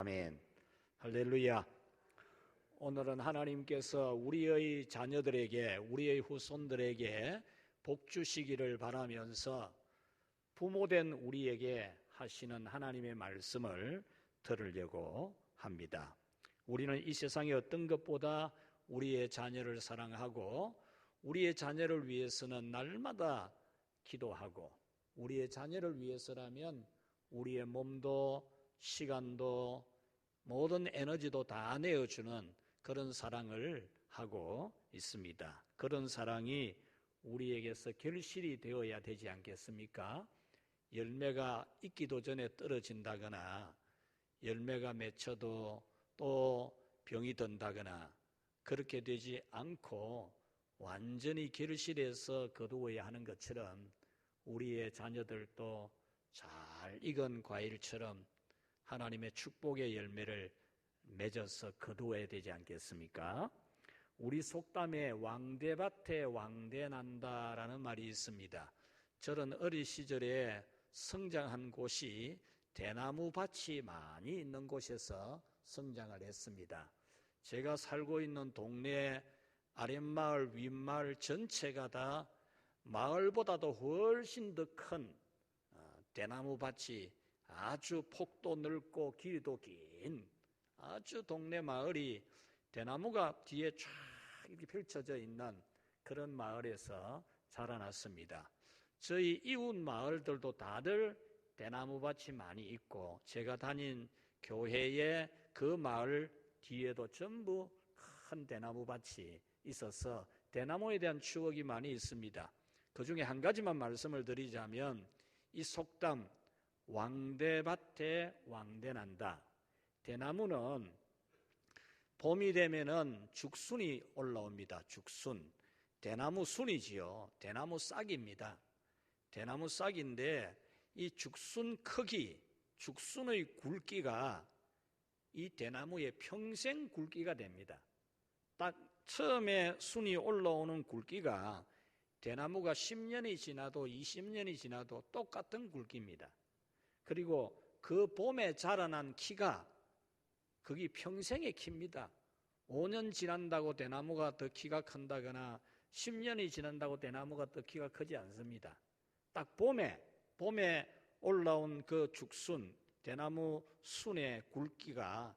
아멘. 할렐루야. 오늘은 하나님께서 우리의 자녀들에게, 우리의 후손들에게 복 주시기를 바라면서 부모된 우리에게 하시는 하나님의 말씀을 들으려고 합니다. 우리는 이 세상의 어떤 것보다 우리의 자녀를 사랑하고 우리의 자녀를 위해서는 날마다 기도하고, 우리의 자녀를 위해서라면 우리의 몸도 시간도 모든 에너지도 다 내어주는 그런 사랑을 하고 있습니다. 그런 사랑이 우리에게서 결실이 되어야 되지 않겠습니까? 열매가 익기도 전에 떨어진다거나 열매가 맺혀도 또 병이 든다거나 그렇게 되지 않고 완전히 결실해서 거두어야 하는 것처럼 우리의 자녀들도 잘 익은 과일처럼 하나님의 축복의 열매를 맺어서 거두어야 되지 않겠습니까? 우리 속담에 왕대밭에 왕대난다라는 말이 있습니다. 저는 어린 시절에 성장한 곳이 대나무 밭이 많이 있는 곳에서 성장을 했습니다. 제가 살고 있는 동네 아랫마을 윗마을 전체가 다 마을보다도 훨씬 더 큰 대나무 밭이 아주 폭도 넓고 길이도 긴 아주 동네 마을이 대나무가 뒤에 쫙 이렇게 펼쳐져 있는 그런 마을에서 자라났습니다. 저희 이웃 마을들도 다들 대나무 밭이 많이 있고, 제가 다닌 교회의 그 마을 뒤에도 전부 큰 대나무 밭이 있어서 대나무에 대한 추억이 많이 있습니다. 그 중에 한 가지만 말씀을 드리자면, 이 속담 왕대밭에 왕대난다. 대나무는 봄이 되면은 죽순이 올라옵니다. 죽순. 대나무 순이지요. 대나무 싹입니다. 대나무 싹인데 이 죽순 크기, 죽순의 굵기가 이 대나무의 평생 굵기가 됩니다. 딱 처음에 순이 올라오는 굵기가 대나무가 10년이 지나도 20년이 지나도 똑같은 굵기입니다. 그리고 그 봄에 자라난 키가 그게 평생의 키입니다. 5년 지난다고 대나무가 더 키가 큰다거나 10년이 지난다고 대나무가 더 키가 크지 않습니다. 딱 봄에 올라온 그 죽순, 대나무 순의 굵기가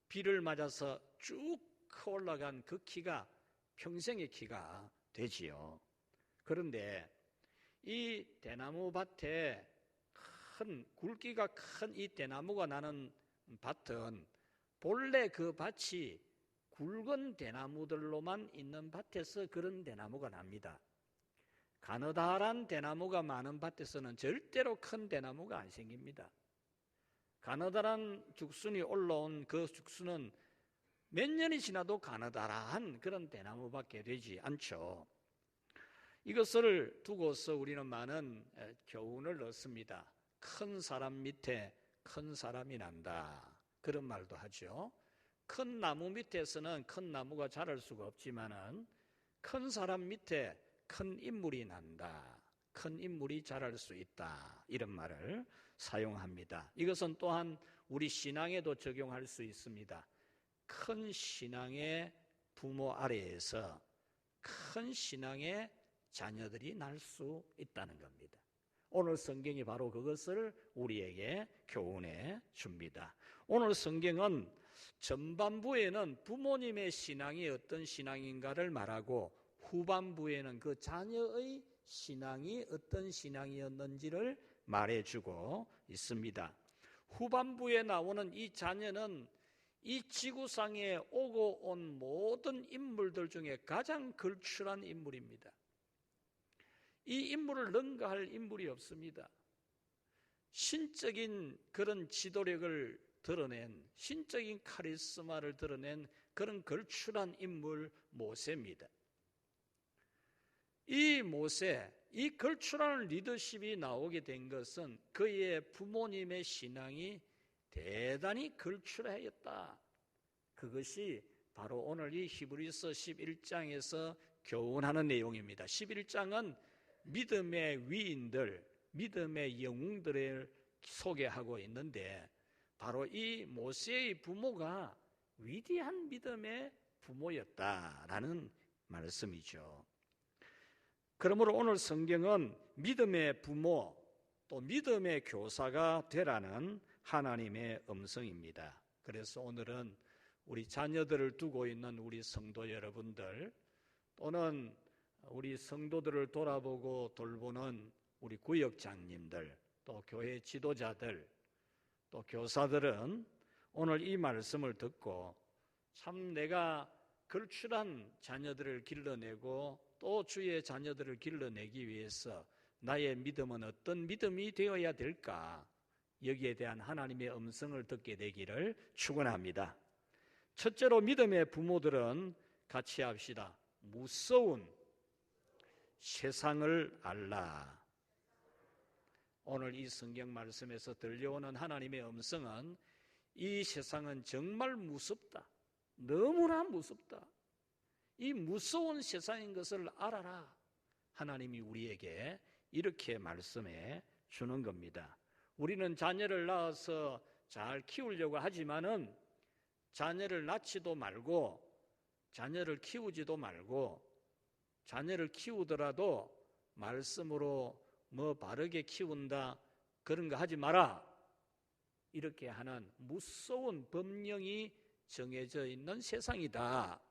비를 맞아서 쭉 커 올라간 그 키가 평생의 키가 되지요. 그런데 이 대나무 밭에 굵기가 큰 이 대나무가 나는 밭은 본래 그 밭이 굵은 대나무들로만 있는 밭에서 그런 대나무가 납니다. 가느다란 대나무가 많은 밭에서는 절대로 큰 대나무가 안 생깁니다. 가느다란 죽순이 올라온 그 죽순은 몇 년이 지나도 가느다란 그런 대나무밖에 되지 않죠. 이것을 두고서 우리는 많은 교훈을 얻습니다. 큰 사람 밑에 큰 사람이 난다, 그런 말도 하죠. 큰 나무 밑에서는 큰 나무가 자랄 수가 없지만은 큰 사람 밑에 큰 인물이 난다, 큰 인물이 자랄 수 있다, 이런 말을 사용합니다. 이것은 또한 우리 신앙에도 적용할 수 있습니다. 큰 신앙의 부모 아래에서 큰 신앙의 자녀들이 날 수 있다는 겁니다. 오늘 성경이 바로 그것을 우리에게 교훈해 줍니다. 오늘 성경은 전반부에는 부모님의 신앙이 어떤 신앙인가를 말하고, 후반부에는 그 자녀의 신앙이 어떤 신앙이었는지를 말해주고 있습니다. 후반부에 나오는 이 자녀는 이 지구상에 오고 온 모든 인물들 중에 가장 걸출한 인물입니다. 이 인물을 능가할 인물이 없습니다. 신적인 그런 지도력을 드러낸, 신적인 카리스마를 드러낸 그런 걸출한 인물 모세입니다. 이 모세, 이 걸출한 리더십이 나오게 된 것은 그의 부모님의 신앙이 대단히 걸출하였다. 그것이 바로 오늘 이 히브리서 11장에서 교훈하는 내용입니다. 11장은 믿음의 위인들, 믿음의 영웅들을 소개하고 있는데, 바로 이 모세의 부모가 위대한 믿음의 부모였다라는 말씀이죠. 그러므로 오늘 성경은 믿음의 부모 또 믿음의 교사가 되라는 하나님의 음성입니다. 그래서 오늘은 우리 자녀들을 두고 있는 우리 성도 여러분들 또는 우리 성도들을 돌아보고 돌보는 우리 구역장님들 또 교회 지도자들 또 교사들은 오늘 이 말씀을 듣고 참 내가 걸출한 자녀들을 길러내고 또 주의 자녀들을 길러내기 위해서 나의 믿음은 어떤 믿음이 되어야 될까? 여기에 대한 하나님의 음성을 듣게 되기를 축원합니다. 첫째로 믿음의 부모들은 같이 합시다. 무서운 세상을 알라. 오늘 이 성경 말씀에서 들려오는 하나님의 음성은 이 세상은 정말 무섭다. 너무나 무섭다. 이 무서운 세상인 것을 알아라. 하나님이 우리에게 이렇게 말씀해 주는 겁니다. 우리는 자녀를 낳아서 잘 키우려고 하지만은 자녀를 낳지도 말고 자녀를 키우지도 말고 자녀를 키우더라도 말씀으로 뭐 바르게 키운다 그런 거 하지 마라. 이렇게 하는 무서운 법령이 정해져 있는 세상이다.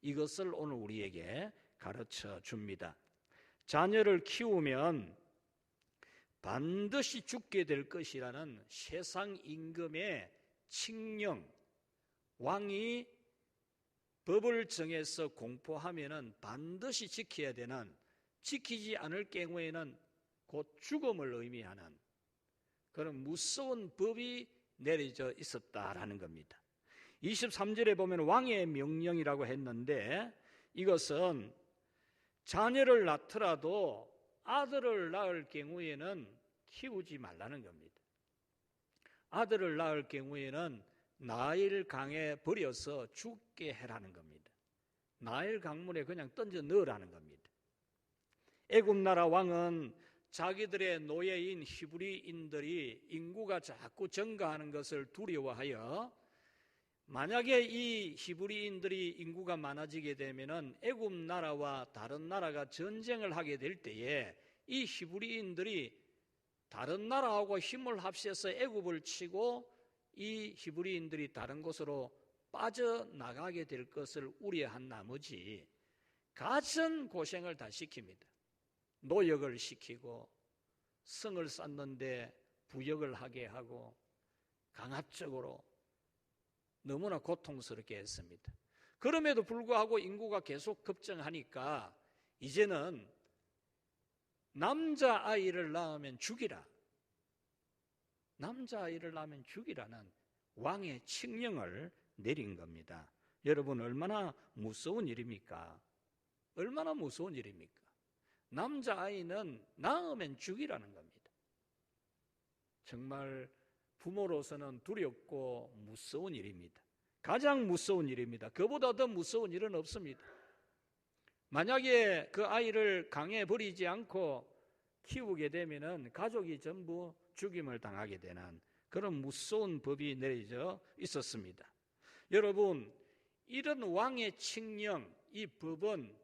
이것을 오늘 우리에게 가르쳐 줍니다. 자녀를 키우면 반드시 죽게 될 것이라는 세상 임금의 칙령, 왕이 법을 정해서 공포하면은 반드시 지켜야 되는, 지키지 않을 경우에는 곧 죽음을 의미하는 그런 무서운 법이 내려져 있었다라는 겁니다. 23절에 보면 왕의 명령이라고 했는데 이것은 자녀를 낳더라도 아들을 낳을 경우에는 키우지 말라는 겁니다. 아들을 낳을 경우에는 나일 강에 버려서 죽게 해라는 겁니다. 나일 강물에 그냥 던져 넣으라는 겁니다. 애굽 나라 왕은 자기들의 노예인 히브리인들이 인구가 자꾸 증가하는 것을 두려워하여 만약에 이 히브리인들이 인구가 많아지게 되면은 애굽 나라와 다른 나라가 전쟁을 하게 될 때에 이 히브리인들이 다른 나라하고 힘을 합쳐서 애굽을 치고 이 히브리인들이 다른 곳으로 빠져나가게 될 것을 우려한 나머지 갖은 고생을 다 시킵니다. 노역을 시키고 성을 쌓는데 부역을 하게 하고 강압적으로 너무나 고통스럽게 했습니다. 그럼에도 불구하고 인구가 계속 급증하니까 이제는 남자아이를 낳으면 죽이라. 남자아이를 낳으면 죽이라는 왕의 칙령을 내린 겁니다. 여러분 얼마나 무서운 일입니까? 얼마나 무서운 일입니까? 남자아이는 낳으면 죽이라는 겁니다. 정말 부모로서는 두렵고 무서운 일입니다. 가장 무서운 일입니다. 그보다 더 무서운 일은 없습니다. 만약에 그 아이를 강에 버리지 않고 키우게 되면은 가족이 전부 죽임을 당하게 되는 그런 무서운 법이 내려져 있었습니다. 여러분, 이런 왕의 칙령, 이 법은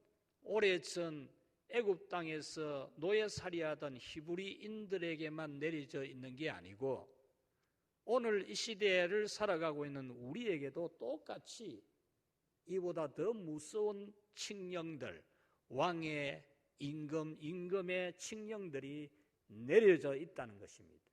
오래전 애굽 땅에서 노예살이하던 히브리인들에게만 내려져 있는 게 아니고 오늘 이 시대를 살아가고 있는 우리에게도 똑같이 이보다 더 무서운 칙령들, 왕의 임금의 칙령들이 내려져 있다는 것입니다.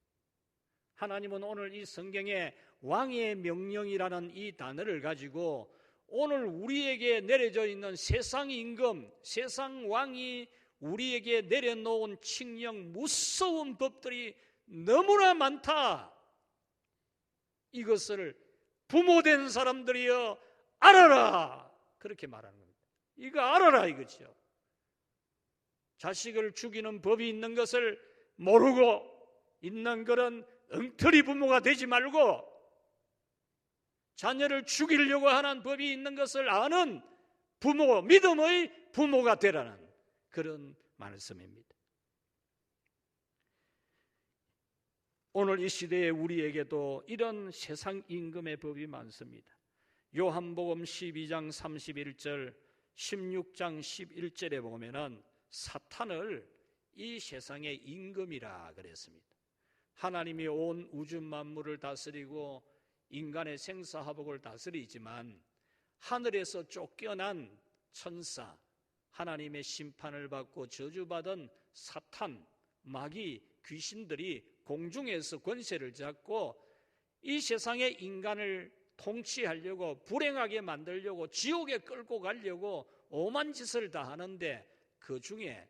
하나님은 오늘 이 성경에 왕의 명령이라는 이 단어를 가지고 오늘 우리에게 내려져 있는 세상 임금, 세상 왕이 우리에게 내려놓은 칙령, 무서운 법들이 너무나 많다. 이것을 부모된 사람들이여 알아라. 그렇게 말하는 겁니다. 이거 알아라 이거죠. 자식을 죽이는 법이 있는 것을 모르고 있는 그런 엉터리 부모가 되지 말고 자녀를 죽이려고 하는 법이 있는 것을 아는 부모, 믿음의 부모가 되라는 그런 말씀입니다. 오늘 이 시대에 우리에게도 이런 세상 임금의 법이 많습니다. 요한복음 12장 31절, 16장 11절에 보면은 사탄을 이 세상의 임금이라 그랬습니다. 하나님이 온 우주 만물을 다스리고 인간의 생사화복을 다스리지만 하늘에서 쫓겨난 천사, 하나님의 심판을 받고 저주받은 사탄, 마귀, 귀신들이 공중에서 권세를 잡고 이 세상의 인간을 통치하려고, 불행하게 만들려고, 지옥에 끌고 가려고 오만 짓을 다 하는데 그 중에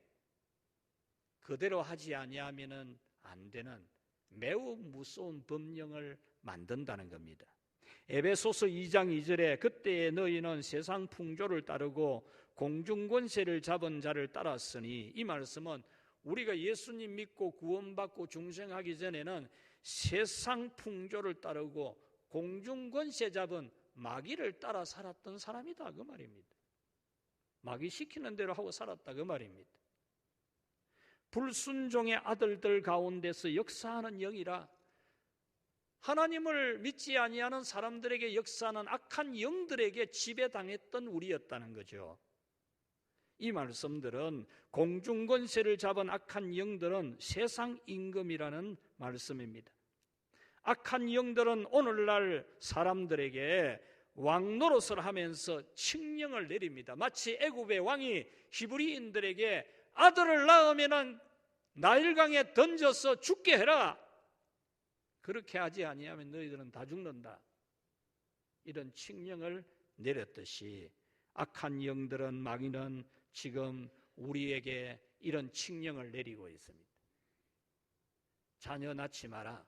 그대로 하지 아니하면은 안 되는 매우 무서운 법령을 만든다는 겁니다. 에베소서 2장 2절에 그때에 너희는 세상 풍조를 따르고 공중 권세를 잡은 자를 따랐으니, 이 말씀은 우리가 예수님 믿고 구원받고 중생하기 전에는 세상 풍조를 따르고 공중 권세 잡은 마귀를 따라 살았던 사람이다 그 말입니다. 마귀 시키는 대로 하고 살았다 그 말입니다. 불순종의 아들들 가운데서 역사하는 영이라, 하나님을 믿지 아니하는 사람들에게 역사하는 악한 영들에게 지배당했던 우리였다는 거죠. 이 말씀들은 공중 권세를 잡은 악한 영들은 세상 임금이라는 말씀입니다. 악한 영들은 오늘날 사람들에게 왕 노릇을 하면서 칙령을 내립니다. 마치 애굽의 왕이 히브리인들에게 아들을 낳으면 나일강에 던져서 죽게 해라, 그렇게 하지 아니하면 너희들은 다 죽는다, 이런 칙령을 내렸듯이 악한 영들은, 마귀는 지금 우리에게 이런 칙령을 내리고 있습니다. 자녀 낳지 마라.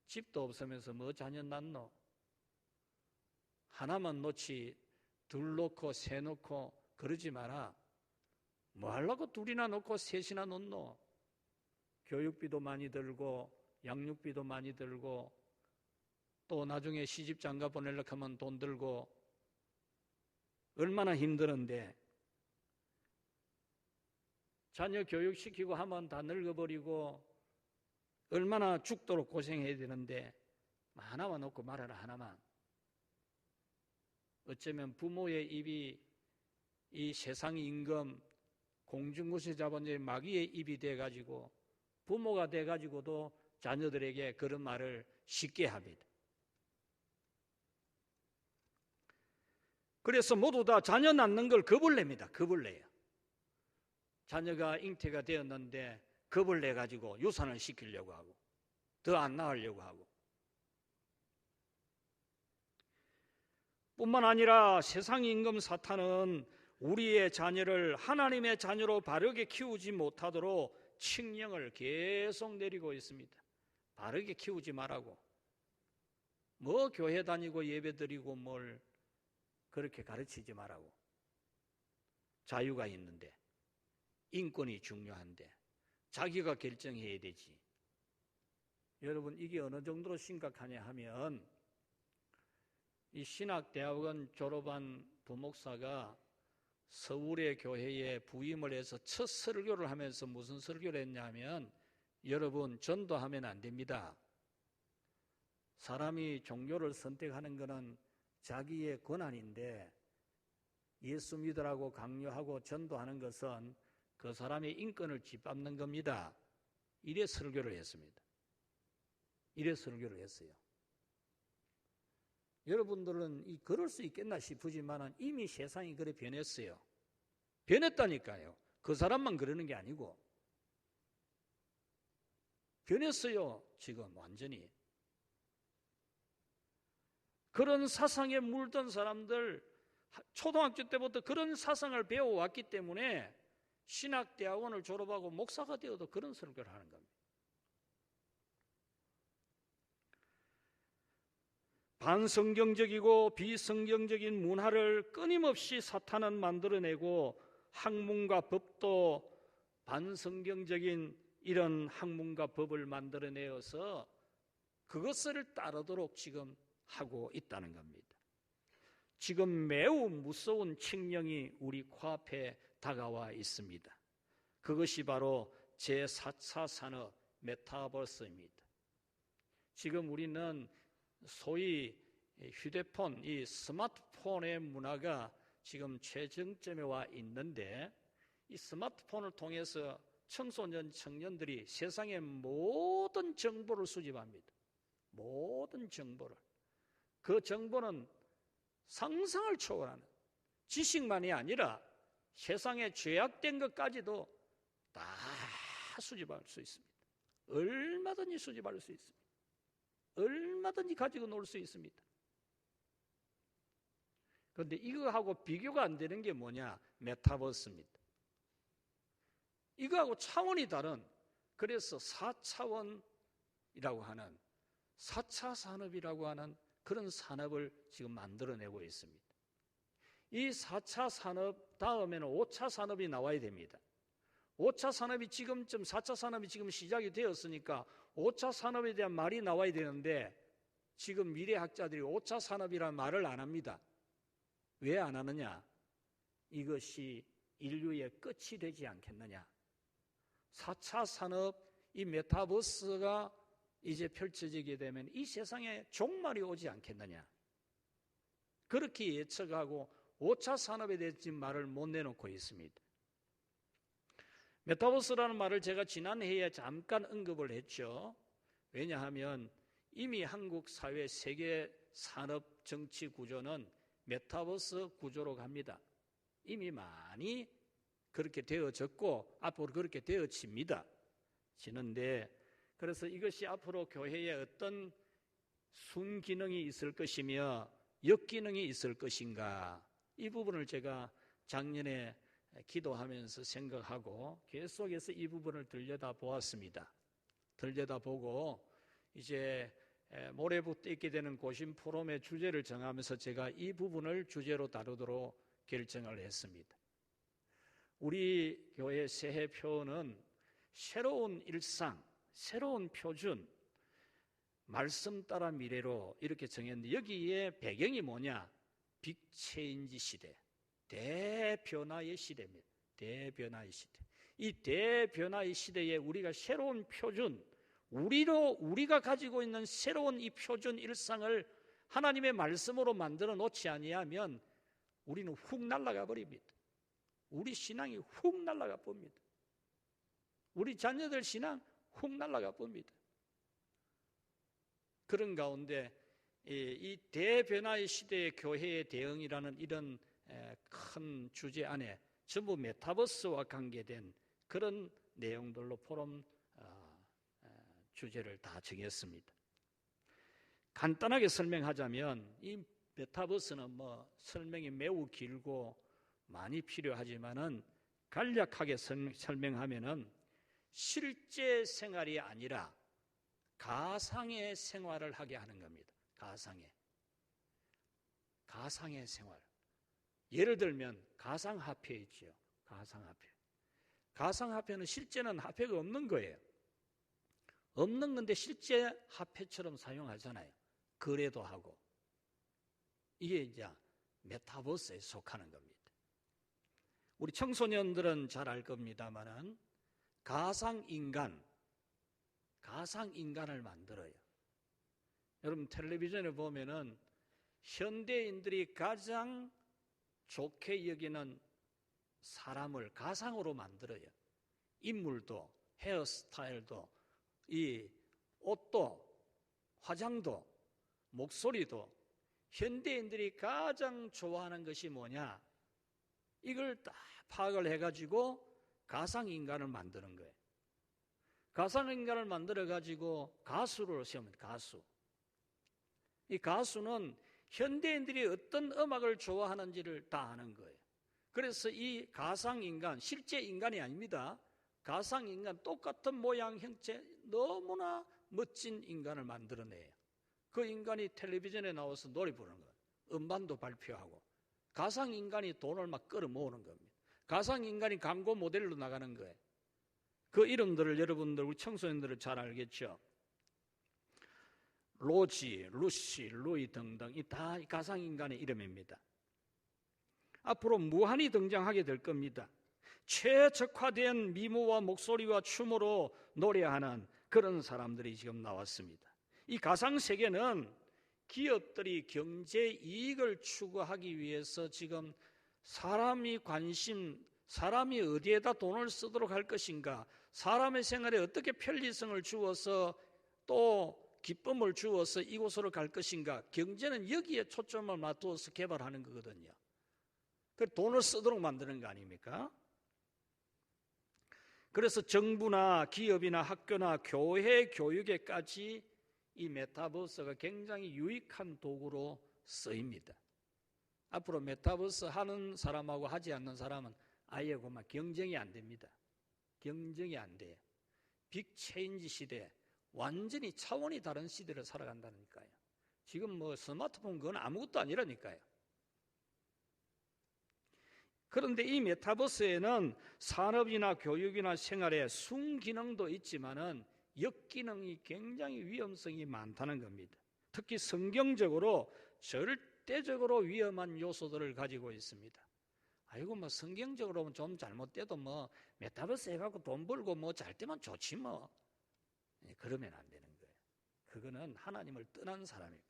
집도 없으면서 뭐 자녀 낳노? 하나만 놓지 둘 놓고 세 놓고 그러지 마라. 뭐 하려고 둘이나 놓고 셋이나 놓노? 교육비도 많이 들고 양육비도 많이 들고 또 나중에 시집 장가 보내려고 하면 돈 들고 얼마나 힘드는데, 자녀 교육시키고 하면 다 늙어버리고 얼마나 죽도록 고생해야 되는데 하나만 놓고 말아라, 하나만. 어쩌면 부모의 입이 이 세상 임금, 공중권세 잡은 마귀의 입이 돼가지고 부모가 돼가지고도 자녀들에게 그런 말을 쉽게 합니다. 그래서 모두 다 자녀 낳는 걸 겁을 냅니다. 겁을 내요. 자녀가 잉태가 되었는데 겁을 내가지고 유산을 시키려고 하고 더 안 낳으려고 하고, 뿐만 아니라 세상 임금 사탄은 우리의 자녀를 하나님의 자녀로 바르게 키우지 못하도록 칙령을 계속 내리고 있습니다. 바르게 키우지 말라고. 뭐 교회 다니고 예배 드리고 뭘 그렇게 가르치지 말라고. 자유가 있는데, 인권이 중요한데 자기가 결정해야 되지. 여러분, 이게 어느 정도로 심각하냐 하면, 이 신학대학원 졸업한 부목사가 서울의 교회에 부임을 해서 첫 설교를 하면서 무슨 설교를 했냐면, 여러분, 전도하면 안 됩니다. 사람이 종교를 선택하는 것은 자기의 권한인데 예수 믿으라고 강요하고 전도하는 것은 그 사람의 인권을 짓밟는 겁니다. 이래 설교를 했습니다. 이래 설교를 했어요. 여러분들은 그럴 수 있겠나 싶으지만 이미 세상이 그래 변했어요. 변했다니까요. 그 사람만 그러는 게 아니고 변했어요. 지금 완전히. 그런 사상에 물든 사람들, 초등학교 때부터 그런 사상을 배워왔기 때문에 신학대학원을 졸업하고 목사가 되어도 그런 설교를 하는 겁니다. 반성경적이고 비성경적인 문화를 끊임없이 사탄은 만들어내고, 학문과 법도 반성경적인 이런 학문과 법을 만들어내어서 그것을 따르도록 지금 하고 있다는 겁니다. 지금 매우 무서운 칙령이 우리 코앞에 다가와 있습니다. 그것이 바로 제4차 산업 메타버스입니다. 지금 우리는 소위 휴대폰, 이 스마트폰의 문화가 지금 최정점에 와 있는데, 이 스마트폰을 통해서 청소년, 청년들이 세상의 모든 정보를 수집합니다. 모든 정보를. 그 정보는 상상을 초월하는 지식만이 아니라 세상에 죄악된 것까지도 다 수집할 수 있습니다. 얼마든지 수집할 수 있습니다. 얼마든지 가지고 놀 수 있습니다. 그런데 이거하고 비교가 안 되는 게 뭐냐? 메타버스입니다. 이거하고 차원이 다른, 그래서 4차원이라고 하는 4차 산업이라고 하는 그런 산업을 지금 만들어내고 있습니다. 이 4차 산업 다음에는 5차 산업이 나와야 됩니다. 5차 산업이 지금쯤 4차 산업이 지금 시작이 되었으니까 5차 산업에 대한 말이 나와야 되는데, 지금 미래학자들이 5차 산업이라는 말을 안 합니다. 왜 안 하느냐? 이것이 인류의 끝이 되지 않겠느냐? 4차 산업, 이 메타버스가 이제 펼쳐지게 되면 이 세상에 종말이 오지 않겠느냐? 그렇게 예측하고 5차 산업에 대해 지금 말을 못 내놓고 있습니다. 메타버스라는 말을 제가 지난 회에 잠깐 언급을 했죠. 왜냐하면 이미 한국 사회 세계 산업 정치 구조는 메타버스 구조로 갑니다. 이미 많이 그렇게 되어졌고 앞으로 그렇게 되어집니다. 지는데, 그래서 이것이 앞으로 교회에 어떤 순기능이 있을 것이며 역기능이 있을 것인가, 이 부분을 제가 작년에 기도하면서 생각하고 계속해서 이 부분을 들여다보았습니다. 들여다보고 이제 모레부터 있게 되는 고심 포럼의 주제를 정하면서 제가 이 부분을 주제로 다루도록 결정을 했습니다. 우리 교회 새해 표어는 새로운 일상, 새로운 표준, 말씀 따라 미래로 이렇게 정했는데, 여기에 배경이 뭐냐? 빅체인지 시대, 대변화의 시대입니다. 대변화의 시대. 이 대변화의 시대에 우리가 새로운 표준, 우리가 가지고 있는 새로운 이 표준 일상을 하나님의 말씀으로 만들어 놓지 아니하면 우리는 훅 날아가 버립니다. 우리 신앙이 훅 날아가 봅니다. 우리 자녀들 신앙 훅 날아가 봅니다. 그런 가운데 이 대변화의 시대의 교회의 대응이라는 이런 큰 주제 안에 전부 메타버스와 관계된 그런 내용들로 포럼 주제를 다 정했습니다. 간단하게 설명하자면, 이 메타버스는 설명이 매우 길고 많이 필요하지만은 간략하게 설명하면은 실제 생활이 아니라 가상의 생활을 하게 하는 겁니다. 가상의 생활. 예를 들면 가상화폐 있죠. 가상화폐는 실제는 화폐가 없는 거예요. 없는 건데 실제 화폐처럼 사용하잖아요. 거래도 하고. 이게 이제 메타버스에 속하는 겁니다. 우리 청소년들은 잘 알 겁니다만은 가상인간을 만들어요. 여러분 텔레비전에 보면은 현대인들이 가장 좋게 여기는 사람을 가상으로 만들어요. 인물도, 헤어스타일도, 이 옷도, 화장도, 목소리도. 현대인들이 가장 좋아하는 것이 뭐냐? 이걸 딱 파악을 해가지고 가상인간을 만드는 거예요. 가상인간을 만들어가지고 가수를 세웁니다. 가수. 이 가수는 현대인들이 어떤 음악을 좋아하는지를 다 아는 거예요. 그래서 이 가상인간, 실제 인간이 아닙니다. 가상인간, 똑같은 모양, 형체, 너무나 멋진 인간을 만들어내요. 그 인간이 텔레비전에 나와서 노래 부르는 거예요. 음반도 발표하고. 가상인간이 돈을 막 끌어모으는 겁니다. 가상인간이 광고 모델로 나가는 거예요. 그 이름들을 여러분들, 우리 청소년들은 잘 알겠죠? 로지, 루시, 루이 등등 이 다 가상인간의 이름입니다. 앞으로 무한히 등장하게 될 겁니다. 최적화된 미모와 목소리와 춤으로 노래하는 그런 사람들이 지금 나왔습니다. 이 가상세계는 기업들이 경제 이익을 추구하기 위해서 지금 사람이 어디에다 돈을 쓰도록 할 것인가, 사람의 생활에 어떻게 편리성을 주어서 또 기쁨을 주어서 이곳으로 갈 것인가, 경제는 여기에 초점을 맞추어서 개발하는 거거든요. 그 돈을 쓰도록 만드는 거 아닙니까? 그래서 정부나 기업이나 학교나 교회, 교육에까지 이 메타버스가 굉장히 유익한 도구로 쓰입니다. 앞으로 메타버스 하는 사람하고 하지 않는 사람은 아예 그만 경쟁이 안 됩니다. 경쟁이 안 돼요. 빅체인지 시대, 완전히 차원이 다른 시대를 살아간다니까요. 지금 뭐 스마트폰 그건 아무것도 아니라니까요. 그런데 이 메타버스에는 산업이나 교육이나 생활에 순기능도 있지만은 역기능이 굉장히 위험성이 많다는 겁니다. 특히 성경적으로 절대적으로 위험한 요소들을 가지고 있습니다. 아이고 뭐 성경적으로 좀 잘못돼도 뭐 메타버스 해갖고 돈 벌고 뭐 잘 때만 좋지 뭐, 그러면 안 되는 거예요. 그거는 하나님을 떠난 사람입니다.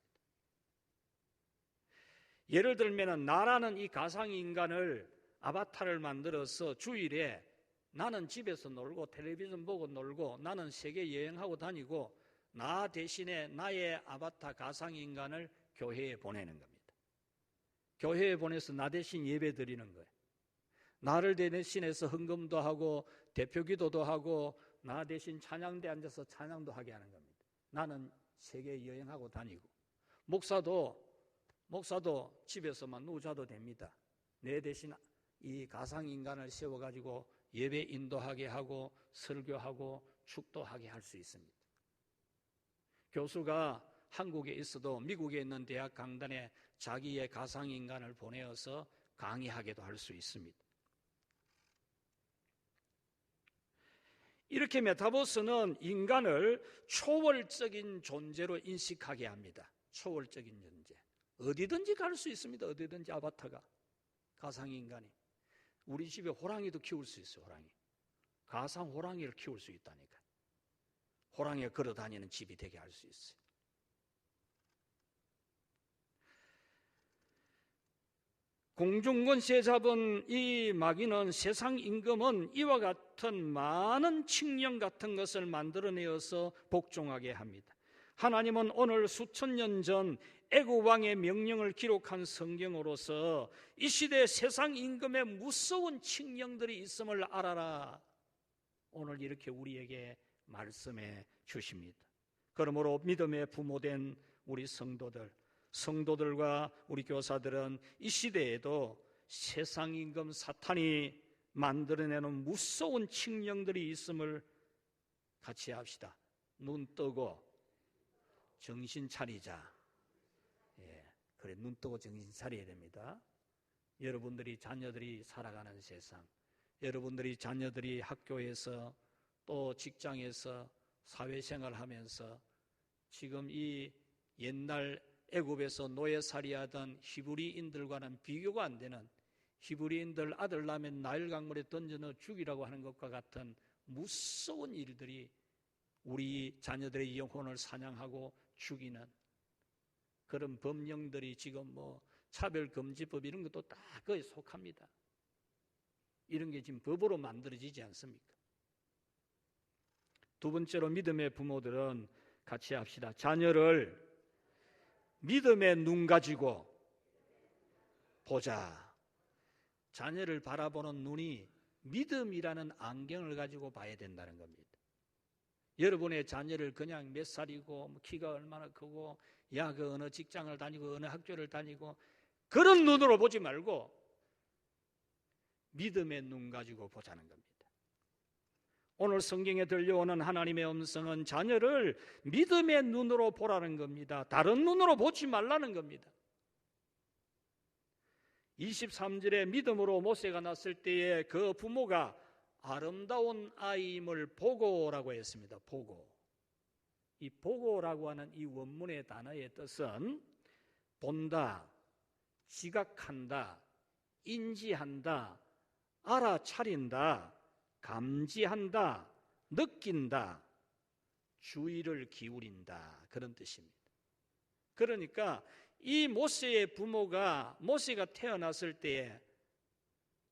예를 들면 나라는 이 가상인간을 아바타를 만들어서 주일에 나는 집에서 놀고 텔레비전 보고 놀고 나는 세계 여행하고 다니고 나 대신에 나의 아바타 가상인간을 교회에 보내는 겁니다. 교회에 보내서 나 대신 예배 드리는 거예요. 나를 대신해서 헌금도 하고 대표기도도 하고 나 대신 찬양대에 앉아서 찬양도 하게 하는 겁니다. 나는 세계 여행하고 다니고 목사도 집에서만 누워자도 됩니다. 내 대신 이 가상인간을 세워가지고 예배 인도하게 하고 설교하고 축도하게 할 수 있습니다. 교수가 한국에 있어도 미국에 있는 대학 강단에 자기의 가상인간을 보내어서 강의하게도 할 수 있습니다. 이렇게 메타버스는 인간을 초월적인 존재로 인식하게 합니다. 초월적인 존재. 어디든지 갈 수 있습니다. 어디든지 아바타가, 가상인간이. 우리 집에 호랑이도 키울 수 있어요. 호랑이. 가상 호랑이를 키울 수 있다니까. 호랑이가 걸어다니는 집이 되게 할 수 있어요. 공중권세 잡은 이 마귀는 세상 임금은 이와 같은 많은 칙령 같은 것을 만들어내어서 복종하게 합니다. 하나님은 오늘 수천 년 전 애굽 왕의 명령을 기록한 성경으로서 이 시대에 세상 임금의 무서운 칙령들이 있음을 알아라, 오늘 이렇게 우리에게 말씀해 주십니다. 그러므로 믿음의 부모된 우리 성도들과 우리 교사들은 이 시대에도 세상 임금 사탄이 만들어내는 무서운 칙령들이 있음을 같이 합시다. 눈 뜨고 정신 차리자. 그래, 눈 뜨고 정신 차려야 됩니다. 여러분들이 자녀들이 살아가는 세상, 여러분들이 자녀들이 학교에서 또 직장에서 사회생활하면서 지금 이 옛날 애굽에서 노예살이하던 히브리인들과는 비교가 안 되는, 히브리인들 아들 낳으면 나일 강물에 던져 넣어 죽이라고 하는 것과 같은 무서운 일들이 우리 자녀들의 영혼을 사냥하고 죽이는 그런 법령들이 지금 뭐 차별금지법 이런 것도 다 그에 속합니다. 이런 게 지금 법으로 만들어지지 않습니까? 두 번째로 믿음의 부모들은 같이 합시다. 자녀를 믿음의 눈 가지고 보자. 자녀를 바라보는 눈이 믿음이라는 안경을 가지고 봐야 된다는 겁니다. 여러분의 자녀를 그냥 몇 살이고 키가 얼마나 크고 그 어느 직장을 다니고 어느 학교를 다니고 그런 눈으로 보지 말고 믿음의 눈 가지고 보자는 겁니다. 오늘 성경에 들려오는 하나님의 음성은 자녀를 믿음의 눈으로 보라는 겁니다. 다른 눈으로 보지 말라는 겁니다. 23절에 믿음으로 모세가 났을 때에 그 부모가 아름다운 아이임을 보고라고 했습니다. 보고. 이 보고라고 하는 이 원문의 단어의 뜻은 본다, 지각한다, 인지한다, 알아차린다, 감지한다, 느낀다, 주의를 기울인다, 그런 뜻입니다. 그러니까 이 모세의 부모가 모세가 태어났을 때에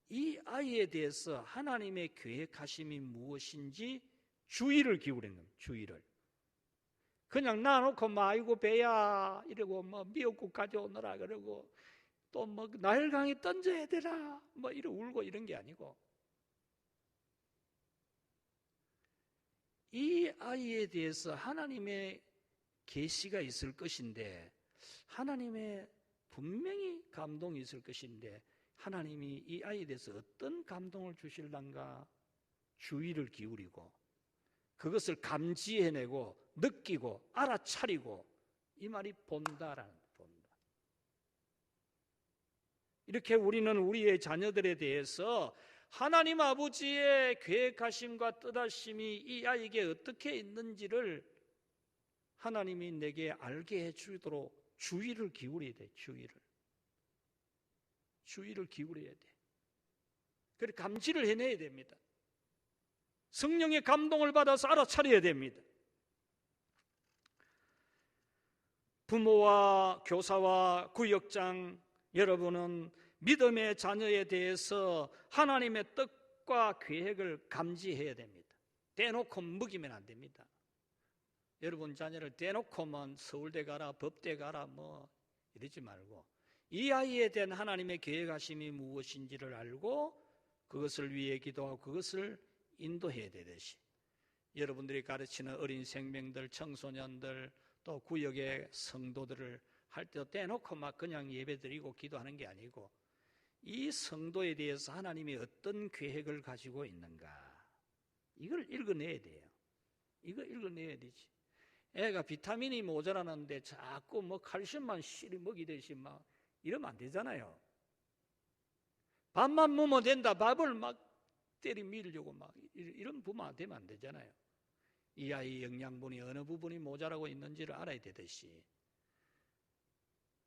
이 아이에 대해서 하나님의 계획하심이 무엇인지 주의를 기울인 겁니다. 주의를. 그냥 놔놓고 뭐 아이고 배야 이러고 뭐 미역국 가져오너라 그러고 또 뭐 나일강에 던져야 되라 뭐 이러 울고 이런 게 아니고, 이 아이에 대해서 하나님의 계시가 있을 것인데, 하나님의 분명히 감동이 있을 것인데, 하나님이 이 아이에 대해서 어떤 감동을 주실란가 주의를 기울이고 그것을 감지해내고 느끼고 알아차리고, 이 말이 본다라는, 본다. 이렇게 우리는 우리의 자녀들에 대해서 하나님 아버지의 계획하심과 뜻하심이 이 아이에게 어떻게 있는지를 하나님이 내게 알게 해주도록 주의를 기울여야 돼. 주의를 기울여야 돼. 그래서 감지를 해내야 됩니다. 성령의 감동을 받아서 알아차려야 됩니다. 부모와 교사와 구역장 여러분은 믿음의 자녀에 대해서 하나님의 뜻과 계획을 감지해야 됩니다. 대놓고 먹이면 안 됩니다. 여러분 자녀를 대놓고만 서울대 가라 법대 가라 뭐 이러지 말고, 이 아이에 대한 하나님의 계획하심이 무엇인지를 알고 그것을 위해 기도하고 그것을 인도해야 되듯이, 여러분들이 가르치는 어린 생명들, 청소년들, 또 구역의 성도들을 할 때도 대놓고 막 그냥 예배드리고 기도하는 게 아니고, 이 성도에 대해서 하나님이 어떤 계획을 가지고 있는가, 이걸 읽어내야 돼요. 이거 읽어내야 되지. 애가 비타민이 모자라는데 자꾸 뭐 칼슘만 실이 먹이듯이 막 이러면 안 되잖아요. 밥만 먹으면 된다, 밥을 막 때리밀려고 막 이런 부모 되면 안 되잖아요. 이 아이 영양분이 어느 부분이 모자라고 있는지를 알아야 되듯이,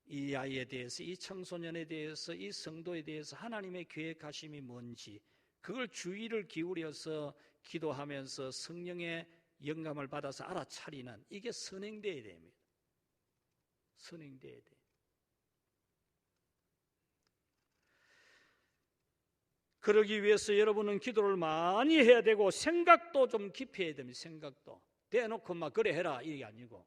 이 아이에 대해서, 이 청소년에 대해서, 이 성도에 대해서 하나님의 계획하심이 뭔지 그걸 주의를 기울여서 기도하면서 성령의 영감을 받아서 알아차리는, 이게 선행돼야 됩니다. 선행돼야 돼. 그러기 위해서 여러분은 기도를 많이 해야 되고 생각도 좀 깊이 해야 됩니다. 생각도 대놓고 막 그래 해라 이게 아니고,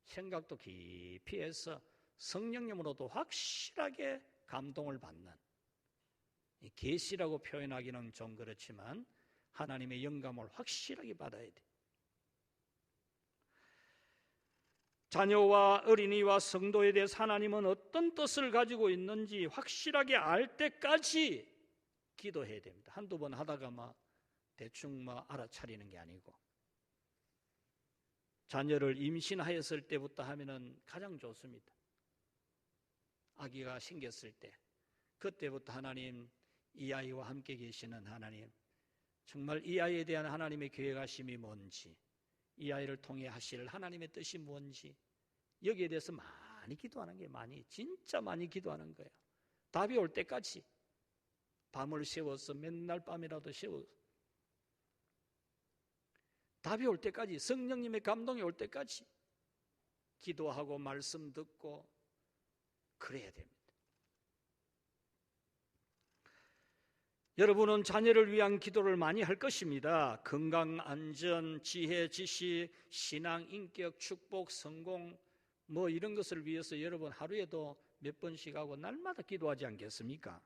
생각도 깊이 해서 성령님으로도 확실하게 감동을 받는, 계시라고 표현하기는 좀 그렇지만 하나님의 영감을 확실하게 받아야 돼. 자녀와 어린이와 성도에 대해서 하나님은 어떤 뜻을 가지고 있는지 확실하게 알 때까지 기도해야 됩니다. 한두 번 하다가 막 대충 막 알아차리는 게 아니고, 자녀를 임신하였을 때부터 하면은 가장 좋습니다. 아기가 생겼을 때, 그때부터 하나님, 이 아이와 함께 계시는 하나님, 정말 이 아이에 대한 하나님의 계획하심이 뭔지, 이 아이를 통해 하실 하나님의 뜻이 뭔지, 여기에 대해서 많이 기도하는 게, 진짜 많이 기도하는 거예요. 답이 올 때까지 밤을 새워서 맨날 밤이라도 새워서 답이 올 때까지, 성령님의 감동이 올 때까지 기도하고 말씀 듣고 그래야 됩니다. 여러분은 자녀를 위한 기도를 많이 할 것입니다. 건강, 안전, 지혜, 지식, 신앙, 인격, 축복, 성공 뭐 이런 것을 위해서 여러분 하루에도 몇 번씩 하고 날마다 기도하지 않겠습니까?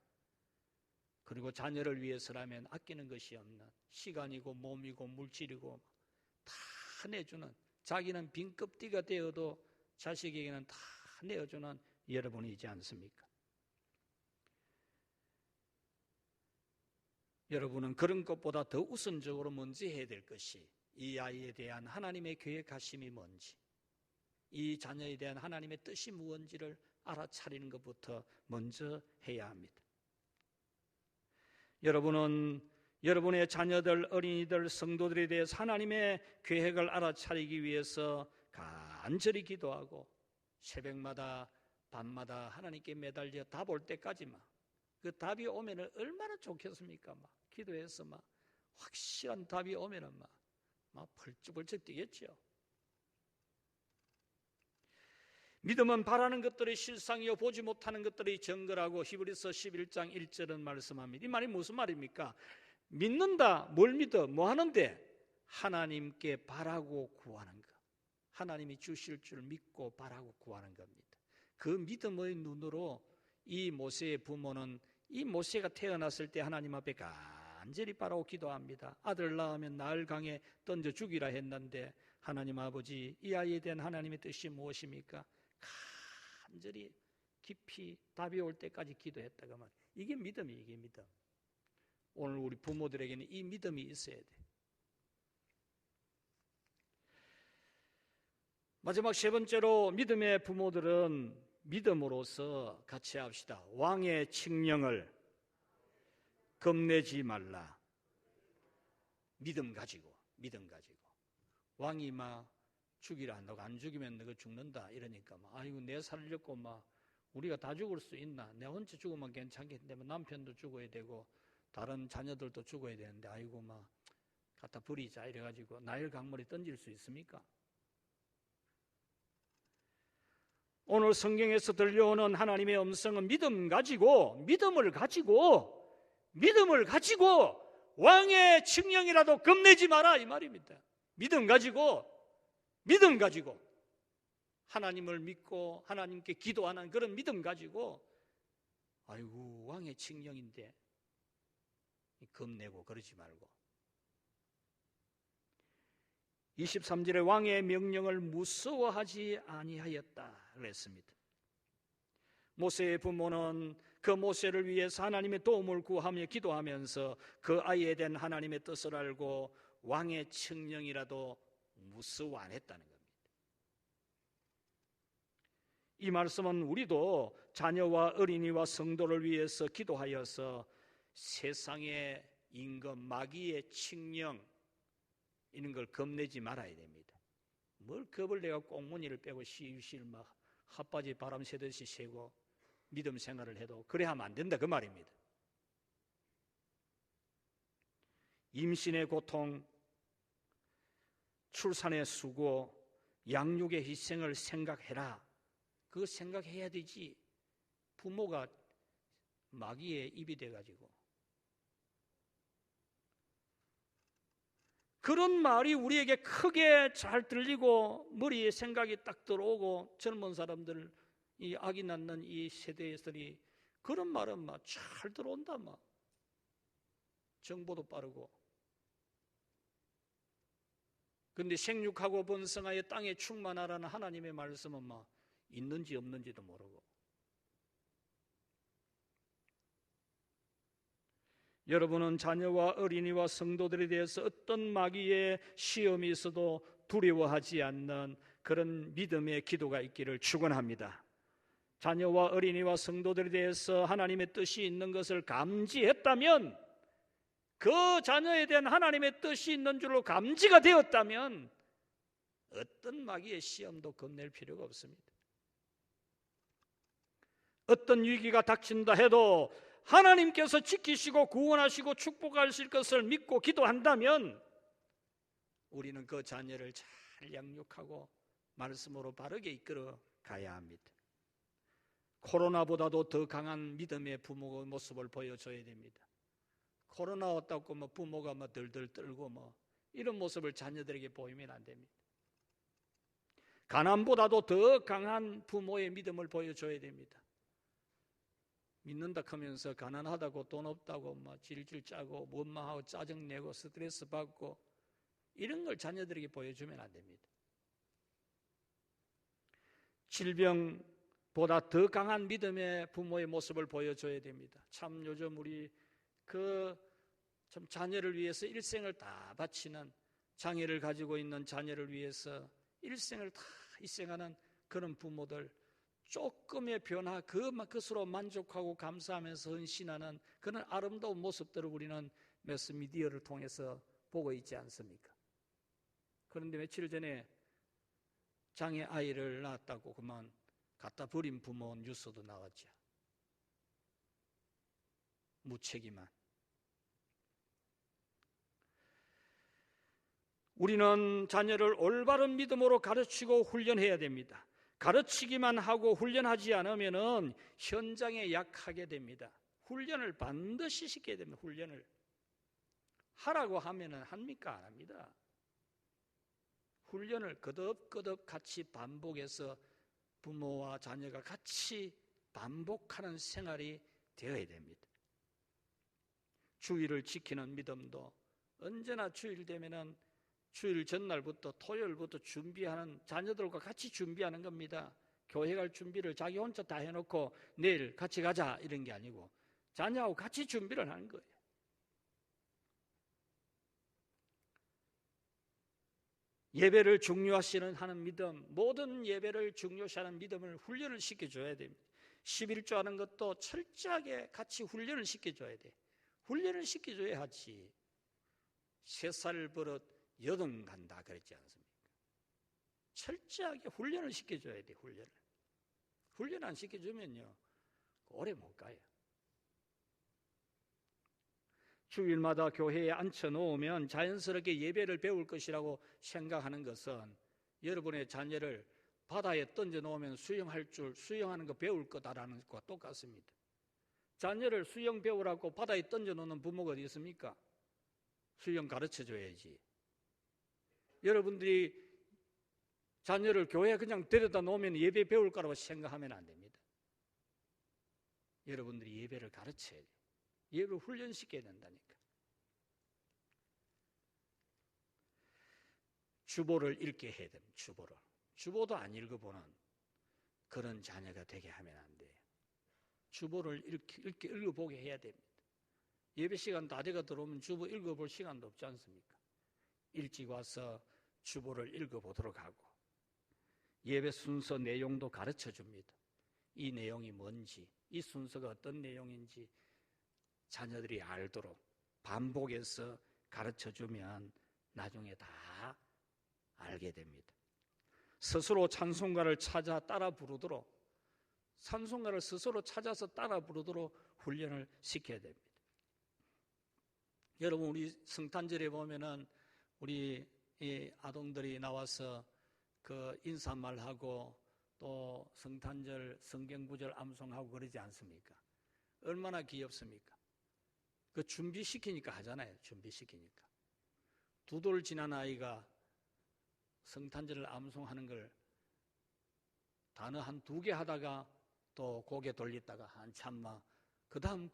그리고 자녀를 위해서라면 아끼는 것이 없는, 시간이고 몸이고 물질이고 다 내주는, 자기는 빈 껍데기가 되어도 자식에게는 다 내어주는 여러분이지 않습니까? 여러분은 그런 것보다 더 우선적으로 먼저 해야 될 것이, 이 아이에 대한 하나님의 계획하심이 뭔지, 이 자녀에 대한 하나님의 뜻이 무엇인지를 알아차리는 것부터 먼저 해야 합니다. 여러분은 여러분의 자녀들, 어린이들, 성도들에 대해서 하나님의 계획을 알아차리기 위해서 간절히 기도하고 새벽마다 밤마다 하나님께 매달려 답 올 때까지만, 그 답이 오면 얼마나 좋겠습니까? 막 기도해서 막 확실한 답이 오면은 막 막 벌쩍벌쩍 뛰겠죠. 믿음은 바라는 것들의 실상이요 보지 못하는 것들의 증거라고 히브리서 11장 1절은 말씀합니다. 이 말이 무슨 말입니까? 믿는다. 뭘 믿어? 뭐 하는데? 하나님께 바라고 구하는 것. 하나님이 주실 줄 믿고 바라고 구하는 겁니다. 그 믿음의 눈으로 이 모세의 부모는 이 모세가 태어났을 때 하나님 앞에 간절히 바라고 기도합니다. 아들 낳으면 나을 강에 던져 죽이라 했는데 하나님 아버지, 이 아이에 대한 하나님의 뜻이 무엇입니까? 간절히 깊이 답이 올 때까지 기도했다가 말. 이게 믿음이, 이게 믿음. 오늘 우리 부모들에게는 이 믿음이 있어야 돼. 마지막 세 번째로 믿음의 부모들은 믿음으로서 같이 합시다. 왕의 칙령을 겁내지 말라. 믿음 가지고. 왕이 막 죽이라 한다고 안 죽이면 너가 죽는다 이러니까 막 아이고 내 살렸고 막 우리가 다 죽을 수 있나? 내 혼자 죽으면 괜찮겠는데 남편도 죽어야 되고 다른 자녀들도 죽어야 되는데 아이고 막 갖다 버리자 이래가지고 나일 강물에 던질 수 있습니까? 오늘 성경에서 들려오는 하나님의 음성은 믿음을 가지고 왕의 칙령이라도 겁내지 마라 이 말입니다. 믿음 가지고 하나님을 믿고 하나님께 기도하는 그런 믿음 가지고 아이고 왕의 칙령인데 겁내고 그러지 말고 23절에 왕의 명령을 무서워하지 아니하였다 그랬습니다. 모세의 부모는 그 모세를 위해서 하나님의 도움을 구하며 기도하면서 그 아이에 대한 하나님의 뜻을 알고 왕의 칙령이라도 무서워 안 했다는 겁니다. 이 말씀은 우리도 자녀와 어린이와 성도를 위해서 기도하여서 세상의 임금 마귀의 칙령 이런 걸 겁내지 말아야 됩니다. 뭘 겁을 내가 꽁무니를 빼고 시실 막 핫바지 바람 새듯이 새고 믿음 생활을 해도 그래 하면 안 된다 그 말입니다. 임신의 고통, 출산의 수고, 양육의 희생을 생각해라. 그거 생각해야 되지. 부모가 마귀의 입이 돼가지고 그런 말이 우리에게 크게 잘 들리고 머리에 생각이 딱 들어오고 젊은 사람들 이 아기 낳는 이 세대에서는 그런 말은 막 잘 들어온다 막 정보도 빠르고 근데 생육하고 번성하여 땅에 충만하라는 하나님의 말씀은 막 있는지 없는지도 모르고 여러분은 자녀와 어린이와 성도들에 대해서 어떤 마귀의 시험이 있어도 두려워하지 않는 그런 믿음의 기도가 있기를 축원합니다. 자녀와 어린이와 성도들에 대해서 하나님의 뜻이 있는 것을 감지했다면 그 자녀에 대한 하나님의 뜻이 있는 줄로 감지가 되었다면 어떤 마귀의 시험도 겁낼 필요가 없습니다. 어떤 위기가 닥친다 해도 하나님께서 지키시고 구원하시고 축복하실 것을 믿고 기도한다면 우리는 그 자녀를 잘 양육하고 말씀으로 바르게 이끌어 가야 합니다. 코로나보다도 더 강한 믿음의 부모의 모습을 보여줘야 됩니다. 코로나 왔다고 뭐 부모가 뭐 들들 떨고 뭐 이런 모습을 자녀들에게 보이면 안 됩니다. 가난보다도 더 강한 부모의 믿음을 보여줘야 됩니다. 믿는다 하면서 가난하다고 돈 없다고 막 질질 짜고 원망하고 짜증내고 스트레스 받고 이런 걸 자녀들에게 보여주면 안 됩니다. 질병보다 더 강한 믿음의 부모의 모습을 보여줘야 됩니다. 참 요즘 우리 참 자녀를 위해서 일생을 다 바치는 장애를 가지고 있는 자녀를 위해서 일생을 다 희생하는 그런 부모들 조금의 변화 그것으로 만족하고 감사하면서 헌신하는 그런 아름다운 모습들을 우리는 매스미디어를 통해서 보고 있지 않습니까? 그런데 며칠 전에 장애 아이를 낳았다고 그만 갖다 버린 부모 뉴스도 나왔죠. 무책임한. 우리는 자녀를 올바른 믿음으로 가르치고 훈련해야 됩니다. 가르치기만 하고 훈련하지 않으면 현장에 약하게 됩니다. 훈련을 반드시 시켜야 됩니다. 훈련을 하라고 하면 합니까? 안 합니다. 훈련을 거듭거듭 같이 반복해서 부모와 자녀가 같이 반복하는 생활이 되어야 됩니다. 주일을 지키는 믿음도 언제나 주일 되면은 주일 전날부터 토요일부터 준비하는, 자녀들과 같이 준비하는 겁니다. 교회 갈 준비를 자기 혼자 다 해놓고 내일 같이 가자 이런 게 아니고 자녀하고 같이 준비를 하는 거예요. 예배를 중요시하는 믿음, 모든 예배를 중요시하는 믿음을 훈련을 시켜줘야 됩니다. 11조 하는 것도 철저하게 같이 훈련을 시켜줘야 돼. 훈련을 시켜줘야 하지. 3살 버릇 여든 간다 그랬지 않습니까? 철저하게 훈련을 시켜줘야 돼. 훈련 안 시켜주면요 오래 못 가요. 주일마다 교회에 앉혀놓으면 자연스럽게 예배를 배울 것이라고 생각하는 것은 여러분의 자녀를 바다에 던져놓으면 수영하는 거 배울 거다라는 것과 똑같습니다. 자녀를 수영 배우라고 바다에 던져놓는 부모가 어디 있습니까? 수영 가르쳐줘야지. 여러분들이 자녀를 교회에 그냥 데려다 놓으면 예배 배울 거라고 생각하면 안 됩니다. 여러분들이 예배를 가르쳐야 돼요. 예배를 훈련시켜야 된다니까. 주보를 읽게 해야 됩니다. 주보도 안 읽어보는 그런 자녀가 되게 하면 안 돼요. 주보를 읽어보게 해야 됩니다. 예배 시간 다 돼가 들어오면 주보 읽어볼 시간도 없지 않습니까? 일찍 와서 주보를 읽어보도록 하고 예배 순서 내용도 가르쳐 줍니다. 이 내용이 뭔지, 이 순서가 어떤 내용인지 자녀들이 알도록 반복해서 가르쳐주면 나중에 다 알게 됩니다. 스스로 찬송가를 찾아 따라 부르도록, 찬송가를 스스로 찾아서 따라 부르도록 훈련을 시켜야 됩니다. 여러분, 우리 성탄절에 보면은 우리 이 아동들이 나와서 그 인사말하고 또 성탄절 성경구절 암송하고 그러지 않습니까? 얼마나 귀엽습니까? 그 준비시키니까 하잖아요. 준비시키니까. 2돌 지난 아이가 성탄절을 암송하는 걸 단어 한 2개 하다가 또 고개 돌리다가 한참 그 다음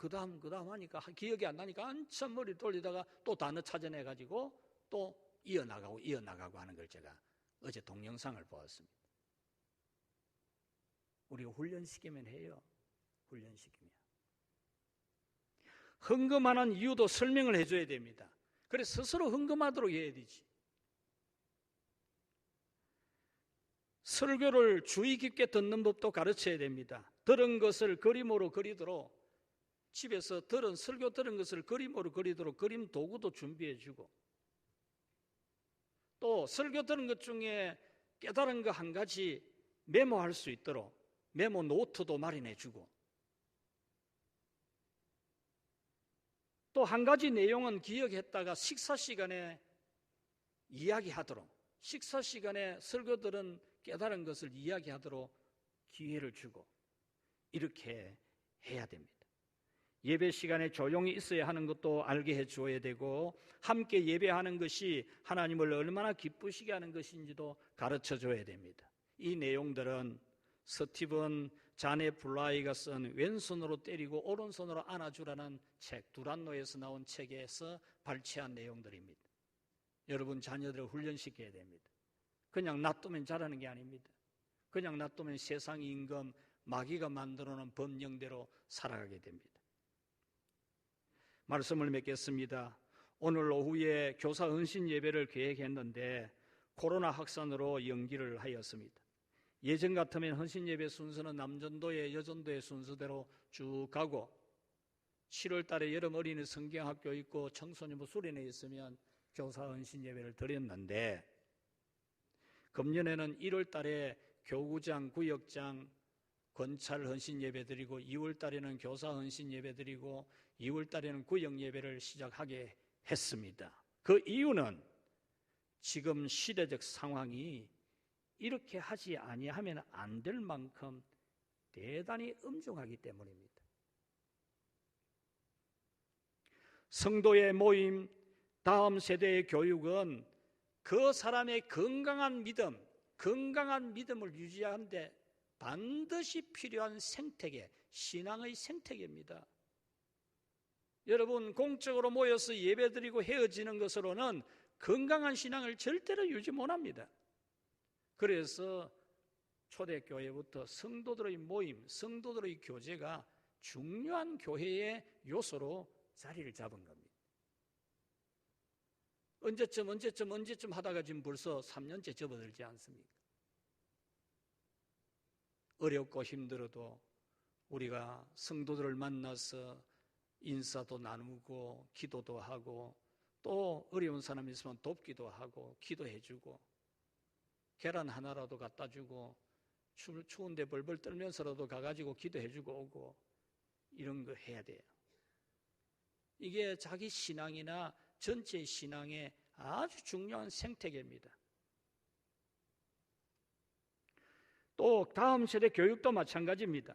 하니까 기억이 안 나니까 한참 머리 돌리다가 또 단어 찾아내가지고 또 이어나가고 하는 걸 제가 어제 동영상을 보았습니다. 우리가 훈련시키면 해요. 훈련시키면. 헌금하는 이유도 설명을 해줘야 됩니다. 그래서 스스로 헌금하도록 해야 되지. 설교를 주의 깊게 듣는 법도 가르쳐야 됩니다. 들은 것을 그림으로 그리도록, 집에서 설교 들은 것을 그림으로 그리도록 그림 도구도 준비해주고, 또 설교 들은 것 중에 깨달은 거 한 가지 메모할 수 있도록 메모 노트도 마련해주고, 또 한 가지 내용은 기억했다가 식사 시간에 이야기하도록, 식사 시간에 설교 들은 깨달은 것을 이야기하도록 기회를 주고 이렇게 해야 됩니다. 예배 시간에 조용히 있어야 하는 것도 알게 해줘야 되고, 함께 예배하는 것이 하나님을 얼마나 기쁘시게 하는 것인지도 가르쳐줘야 됩니다. 이 내용들은 스티븐 자네 블라이가 쓴 왼손으로 때리고 오른손으로 안아주라는 책, 두란노에서 나온 책에서 발췌한 내용들입니다. 여러분, 자녀들을 훈련시켜야 됩니다. 그냥 놔두면 자라는 게 아닙니다. 그냥 놔두면 세상 임금, 마귀가 만들어놓은 법령대로 살아가게 됩니다. 말씀을 맺겠습니다. 오늘 오후에 교사 은신 예배를 계획했는데 코로나 확산으로 연기를 하였습니다. 예전 같으면 헌신 예배 순서는 남전도의 여전도의 순서대로 쭉 가고 7월 달에 여름 어린이 성경학교 있고 청소년부 수련회 있으면 교사 헌신 예배를 드렸는데, 금년에는 1월 달에 교구장, 구역장, 권찰 헌신 예배 드리고 2월 달에는 교사 헌신 예배 드리고 2월 달에는 구역 예배를 시작하게 했습니다. 그 이유는 지금 시대적 상황이 이렇게 하지 아니하면 안 될 만큼 대단히 엄중하기 때문입니다. 성도의 모임, 다음 세대의 교육은 그 사람의 건강한 믿음을 유지하는데 반드시 필요한 생태계, 신앙의 생태계입니다. 여러분, 공적으로 모여서 예배드리고 헤어지는 것으로는 건강한 신앙을 절대로 유지 못합니다. 그래서 초대교회부터 성도들의 모임, 성도들의 교제가 중요한 교회의 요소로 자리를 잡은 겁니다. 언제쯤 하다가 지금 벌써 3년째 접어들지 않습니까? 어렵고 힘들어도 우리가 성도들을 만나서 인사도 나누고 기도도 하고 또 어려운 사람이 있으면 돕기도 하고 기도해주고 계란 하나라도 갖다 주고 추운데 벌벌 떨면서라도 가가지고 기도해주고 오고 이런 거 해야 돼요. 이게 자기 신앙이나 전체 신앙의 아주 중요한 생태계입니다. 또 다음 세대 교육도 마찬가지입니다.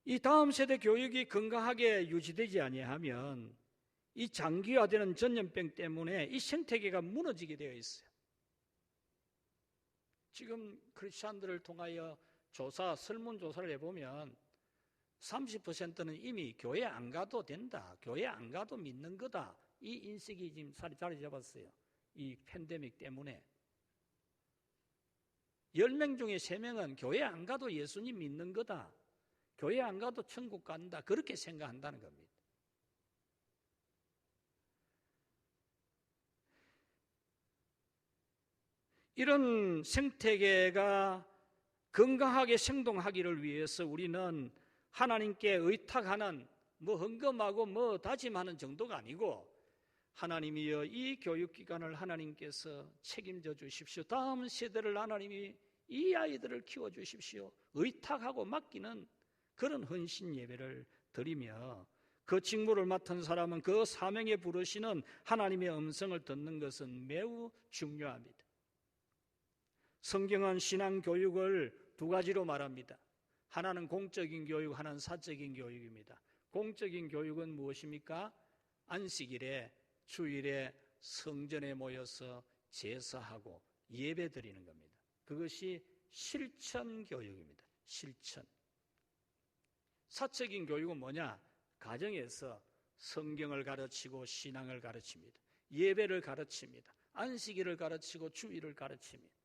이 다음 세대 교육이 건강하게 유지되지 아니하면 이 장기화되는 전염병 때문에 이 생태계가 무너지게 되어 있어요. 지금 크리스찬들을 통하여 설문조사를 해보면 30%는 이미 교회 안 가도 된다, 교회 안 가도 믿는 거다, 이 인식이 지금 자리 잡았어요. 이 팬데믹 때문에 10명 중에 3명은 교회 안 가도 예수님 믿는 거다, 교회 안 가도 천국 간다, 그렇게 생각한다는 겁니다. 이런 생태계가 건강하게 생동하기를 위해서 우리는 하나님께 의탁하는 헌금하고 다짐하는 정도가 아니고 하나님이여 이 교육기관을 하나님께서 책임져 주십시오. 다음 세대를 하나님이 이 아이들을 키워주십시오. 의탁하고 맡기는 그런 헌신 예배를 드리며 그 직무를 맡은 사람은 그 사명에 부르시는 하나님의 음성을 듣는 것은 매우 중요합니다. 성경은 신앙교육을 2가지로 말합니다. 하나는 공적인 교육, 하나는 사적인 교육입니다. 공적인 교육은 무엇입니까? 안식일에, 주일에 성전에 모여서 제사하고 예배 드리는 겁니다. 그것이 실천 교육입니다. 실천. 사적인 교육은 뭐냐? 가정에서 성경을 가르치고 신앙을 가르칩니다. 예배를 가르칩니다. 안식일을 가르치고 주일을 가르칩니다.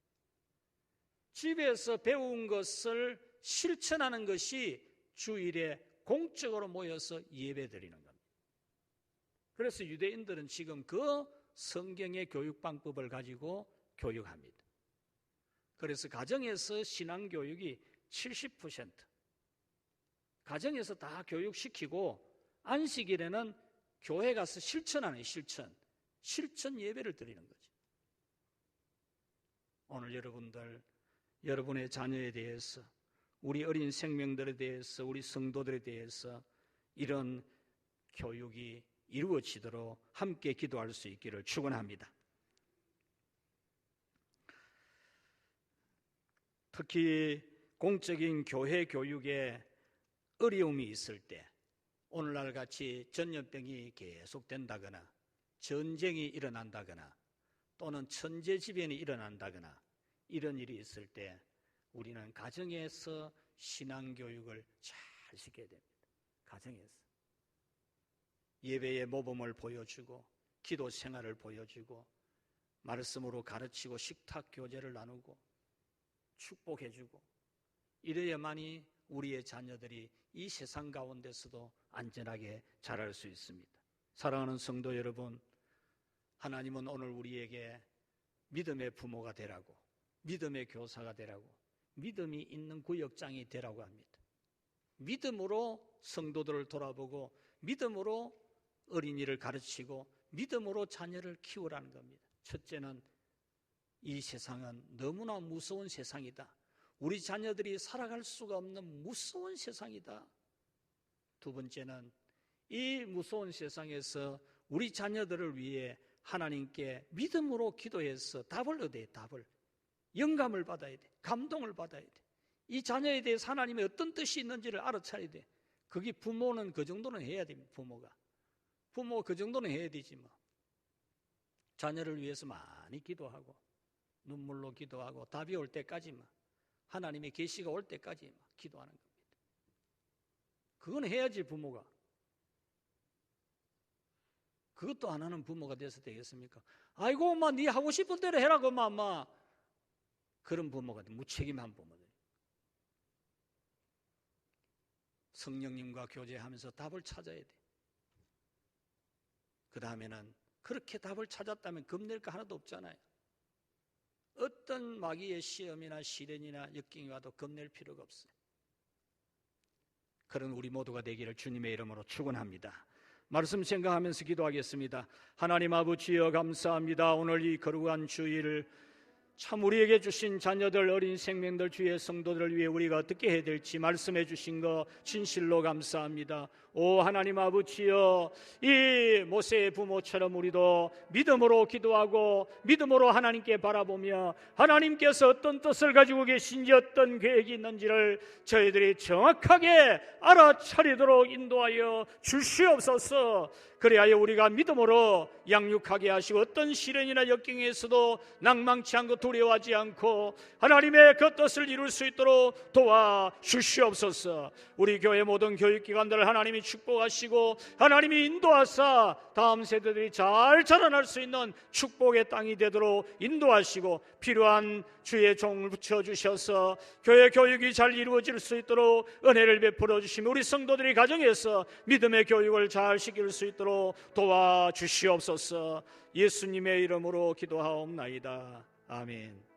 집에서 배운 것을 실천하는 것이 주일에 공적으로 모여서 예배드리는 겁니다. 그래서 유대인들은 지금 그 성경의 교육 방법을 가지고 교육합니다. 그래서 가정에서 신앙교육이 70%, 가정에서 다 교육시키고 안식일에는 교회 가서 실천하는 실천 예배를 드리는 거죠. 오늘 여러분의 자녀에 대해서, 우리 어린 생명들에 대해서, 우리 성도들에 대해서 이런 교육이 이루어지도록 함께 기도할 수 있기를 축원합니다. 특히 공적인 교회 교육에 어려움이 있을 때, 오늘날 같이 전염병이 계속된다거나 전쟁이 일어난다거나 또는 천재지변이 일어난다거나 이런 일이 있을 때 우리는 가정에서 신앙교육을 잘 시켜야 됩니다. 가정에서 예배의 모범을 보여주고 기도 생활을 보여주고 말씀으로 가르치고 식탁 교제를 나누고 축복해주고 이래야만이 우리의 자녀들이 이 세상 가운데서도 안전하게 자랄 수 있습니다. 사랑하는 성도 여러분, 하나님은 오늘 우리에게 믿음의 부모가 되라고, 믿음의 교사가 되라고, 믿음이 있는 구역장이 되라고 합니다. 믿음으로 성도들을 돌아보고 믿음으로 어린이를 가르치고 믿음으로 자녀를 키우라는 겁니다. 첫째는 이 세상은 너무나 무서운 세상이다. 우리 자녀들이 살아갈 수가 없는 무서운 세상이다. 두 번째는 이 무서운 세상에서 우리 자녀들을 위해 하나님께 믿음으로 기도해서 답을 얻어야 돼. 답을. 영감을 받아야 돼. 감동을 받아야 돼. 이 자녀에 대해서 하나님의 어떤 뜻이 있는지를 알아차려야 돼. 그게 부모는 그 정도는 해야 됩니다. 부모 그 정도는 해야 되지 뭐. 자녀를 위해서 많이 기도하고 눈물로 기도하고 답이 올 때까지만, 하나님의 계시가 올 때까지만 기도하는 겁니다. 그건 해야지 부모가. 그것도 안 하는 부모가 돼서 되겠습니까? 아이고 엄마 네 하고 싶은 대로 해라고 엄마. 그런 부모가 돼. 무책임한 부모들. 성령님과 교제하면서 답을 찾아야 돼. 그 다음에는 그렇게 답을 찾았다면 겁낼 거 하나도 없잖아요. 어떤 마귀의 시험이나 시련이나 역경이 와도 겁낼 필요가 없어요. 그런 우리 모두가 되기를 주님의 이름으로 축원합니다. 말씀 생각하면서 기도하겠습니다. 하나님 아버지여 감사합니다. 오늘 이 거룩한 주일을 참 우리에게 주신 자녀들, 어린 생명들, 주의 성도들을 위해 우리가 어떻게 해야 될지 말씀해 주신 거 진실로 감사합니다. 오 하나님 아버지여, 이 모세의 부모처럼 우리도 믿음으로 기도하고 믿음으로 하나님께 바라보며 하나님께서 어떤 뜻을 가지고 계신지, 어떤 계획이 있는지를 저희들이 정확하게 알아차리도록 인도하여 주시옵소서. 그래야 우리가 믿음으로 양육하게 하시고 어떤 시련이나 역경에서도 낭망치 않고 두려워하지 않고 하나님의 그 뜻을 이룰 수 있도록 도와주시옵소서. 우리 교회 모든 교육기관들을 하나님이 축복하시고 하나님이 인도하사 다음 세대들이 잘 자라날 수 있는 축복의 땅이 되도록 인도하시고 필요한 주의 종을 붙여주셔서 교회 교육이 잘 이루어질 수 있도록 은혜를 베풀어 주시며 우리 성도들이 가정에서 믿음의 교육을 잘 시킬 수 있도록 도와주시옵소서. 예수님의 이름으로 기도하옵나이다. 아멘.